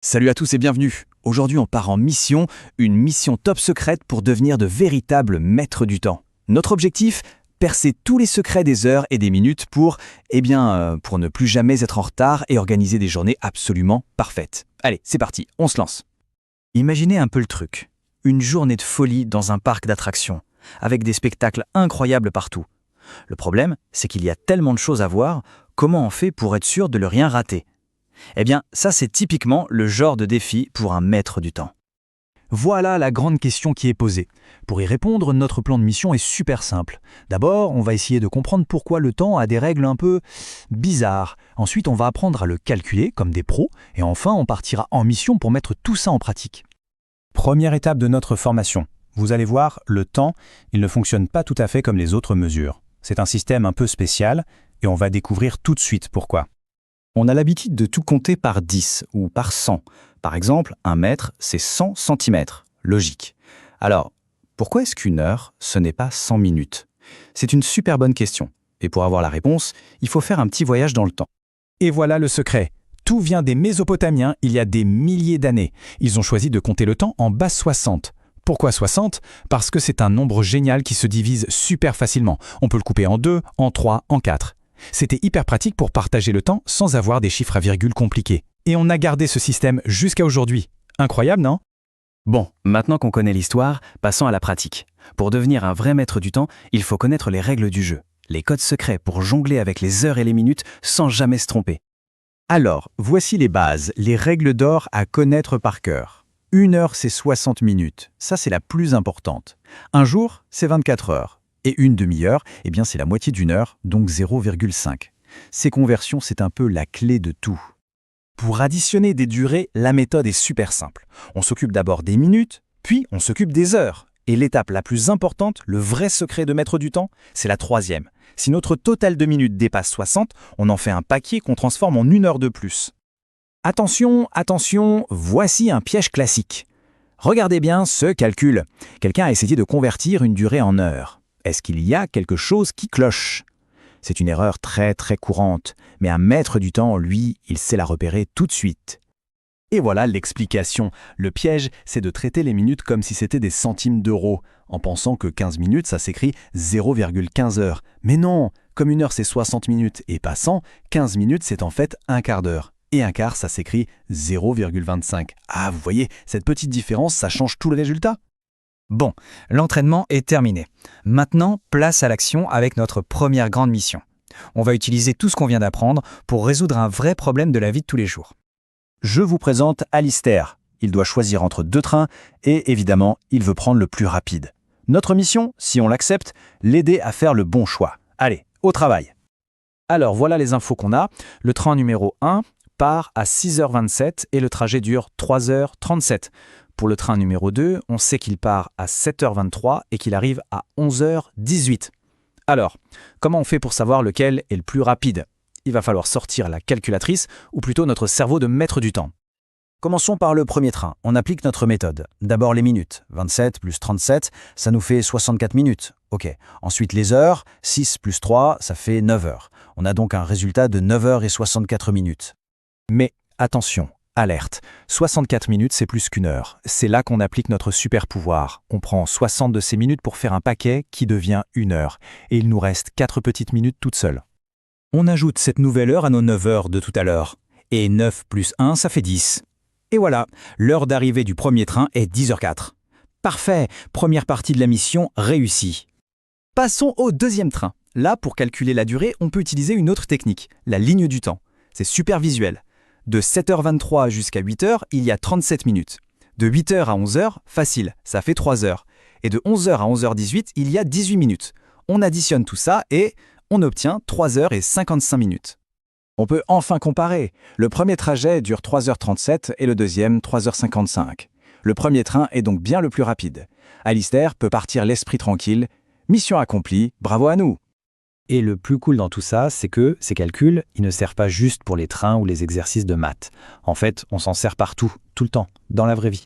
Salut à tous et bienvenue. Aujourd'hui, on part en mission, une mission top secrète pour devenir de véritables maîtres du temps. Notre objectif, percer tous les secrets des heures et des minutes pour ne plus jamais être en retard et organiser des journées absolument parfaites. Allez, c'est parti, on se lance. Imaginez un peu le truc. Une journée de folie dans un parc d'attractions, avec des spectacles incroyables partout. Le problème, c'est qu'il y a tellement de choses à voir, comment on fait pour être sûr de ne rien rater ? Eh bien, ça c'est typiquement le genre de défi pour un maître du temps. Voilà la grande question qui est posée. Pour y répondre, notre plan de mission est super simple. D'abord, on va essayer de comprendre pourquoi le temps a des règles un peu bizarres. Ensuite, on va apprendre à le calculer comme des pros. Et enfin, on partira en mission pour mettre tout ça en pratique. Première étape de notre formation. Vous allez voir, le temps, il ne fonctionne pas tout à fait comme les autres mesures. C'est un système un peu spécial et on va découvrir tout de suite pourquoi. On a l'habitude de tout compter par 10 ou par 100. Par exemple, un mètre, c'est 100 cm. Logique. Alors, pourquoi est-ce qu'une heure, ce n'est pas 100 minutes ? C'est une super bonne question. Et pour avoir la réponse, il faut faire un petit voyage dans le temps. Et voilà le secret. Tout vient des Mésopotamiens il y a des milliers d'années. Ils ont choisi de compter le temps en base 60. Pourquoi 60 ? Parce que c'est un nombre génial qui se divise super facilement. On peut le couper en 2, en 3, en 4. C'était hyper pratique pour partager le temps sans avoir des chiffres à virgule compliqués. Et on a gardé ce système jusqu'à aujourd'hui. Incroyable, non ? Bon, maintenant qu'on connaît l'histoire, passons à la pratique. Pour devenir un vrai maître du temps, il faut connaître les règles du jeu, les codes secrets pour jongler avec les heures et les minutes sans jamais se tromper. Alors, voici les bases, les règles d'or à connaître par cœur. Une heure, c'est 60 minutes. Ça, c'est la plus importante. Un jour, c'est 24 heures. Et une demi-heure, c'est la moitié d'une heure, donc 0,5. Ces conversions, c'est un peu la clé de tout. Pour additionner des durées, la méthode est super simple. On s'occupe d'abord des minutes, puis on s'occupe des heures. Et l'étape la plus importante, le vrai secret de maître du temps, c'est la troisième. Si notre total de minutes dépasse 60, on en fait un paquet qu'on transforme en une heure de plus. Attention, attention, voici un piège classique. Regardez bien ce calcul. Quelqu'un a essayé de convertir une durée en heures. Est-ce qu'il y a quelque chose qui cloche ? C'est une erreur très très courante, mais un maître du temps, lui, il sait la repérer tout de suite. Et voilà l'explication. Le piège, c'est de traiter les minutes comme si c'était des centimes d'euros, en pensant que 15 minutes, ça s'écrit 0,15 heures. Mais non, comme une heure c'est 60 minutes et pas 100, 15 minutes c'est en fait un quart d'heure. Et un quart, ça s'écrit 0,25. Ah, vous voyez, cette petite différence, ça change tout le résultat. Bon, l'entraînement est terminé. Maintenant, place à l'action avec notre première grande mission. On va utiliser tout ce qu'on vient d'apprendre pour résoudre un vrai problème de la vie de tous les jours. Je vous présente Alistair. Il doit choisir entre deux trains et évidemment, il veut prendre le plus rapide. Notre mission, si on l'accepte, l'aider à faire le bon choix. Allez, au travail. Alors voilà les infos qu'on a. Le train numéro 1 part à 6h27 et le trajet dure 3h37. Pour le train numéro 2, on sait qu'il part à 7h23 et qu'il arrive à 11h18. Alors, comment on fait pour savoir lequel est le plus rapide ? Il va falloir sortir la calculatrice, ou plutôt notre cerveau de maître du temps. Commençons par le premier train. On applique notre méthode. D'abord les minutes. 27 plus 37, ça nous fait 64 minutes. Ok. Ensuite les heures. 6 plus 3, ça fait 9 heures. On a donc un résultat de 9 heures et 64 minutes. Mais attention, alerte, 64 minutes c'est plus qu'une heure. C'est là qu'on applique notre super pouvoir. On prend 60 de ces minutes pour faire un paquet qui devient une heure. Et il nous reste 4 petites minutes toutes seules. On ajoute cette nouvelle heure à nos 9 heures de tout à l'heure. Et 9 plus 1, ça fait 10. Et voilà, l'heure d'arrivée du premier train est 10h04. Parfait, première partie de la mission réussie. Passons au deuxième train. Là, pour calculer la durée, on peut utiliser une autre technique, la ligne du temps. C'est super visuel. De 7h23 jusqu'à 8h, il y a 37 minutes. De 8h à 11h, facile, ça fait 3 heures. Et de 11h à 11h18, il y a 18 minutes. On additionne tout ça et on obtient 3 heures et 55 minutes. On peut enfin comparer. Le premier trajet dure 3h37 et le deuxième 3h55. Le premier train est donc bien le plus rapide. Alistair peut partir l'esprit tranquille. Mission accomplie, bravo à nous. Et le plus cool dans tout ça, c'est que ces calculs, ils ne servent pas juste pour les trains ou les exercices de maths. En fait, on s'en sert partout, tout le temps, dans la vraie vie.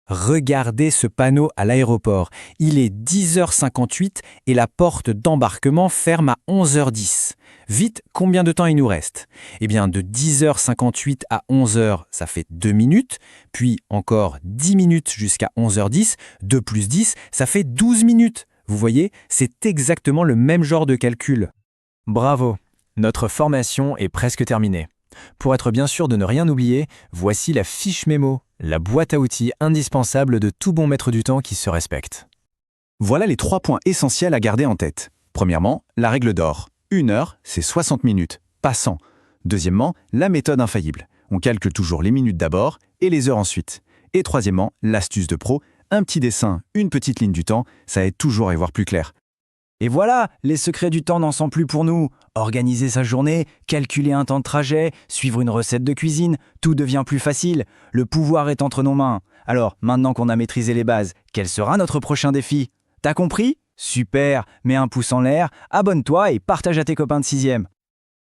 Regardez ce panneau à l'aéroport. Il est 10h58 et la porte d'embarquement ferme à 11h10. Vite, combien de temps il nous reste? Eh bien, de 10h58 à 11h, ça fait 2 minutes, puis encore 10 minutes jusqu'à 11h10, 2 plus 10, ça fait 12 minutes. Vous voyez, c'est exactement le même genre de calcul. Bravo, notre formation est presque terminée. Pour être bien sûr de ne rien oublier, voici la fiche mémo, la boîte à outils indispensable de tout bon maître du temps qui se respecte. Voilà les 3 points essentiels à garder en tête. Premièrement, la règle d'or. 1 heure, c'est 60 minutes, pas 100. Deuxièmement, la méthode infaillible. On calcule toujours les minutes d'abord et les heures ensuite. Et troisièmement, l'astuce de pro, un petit dessin, une petite ligne du temps, ça aide toujours à y voir plus clair. Et voilà, les secrets du temps n'en sont plus pour nous. Organiser sa journée, calculer un temps de trajet, suivre une recette de cuisine, tout devient plus facile. Le pouvoir est entre nos mains. Alors, maintenant qu'on a maîtrisé les bases, quel sera notre prochain défi? T'as compris? Super, mets un pouce en l'air, abonne-toi et partage à tes copains de 6e.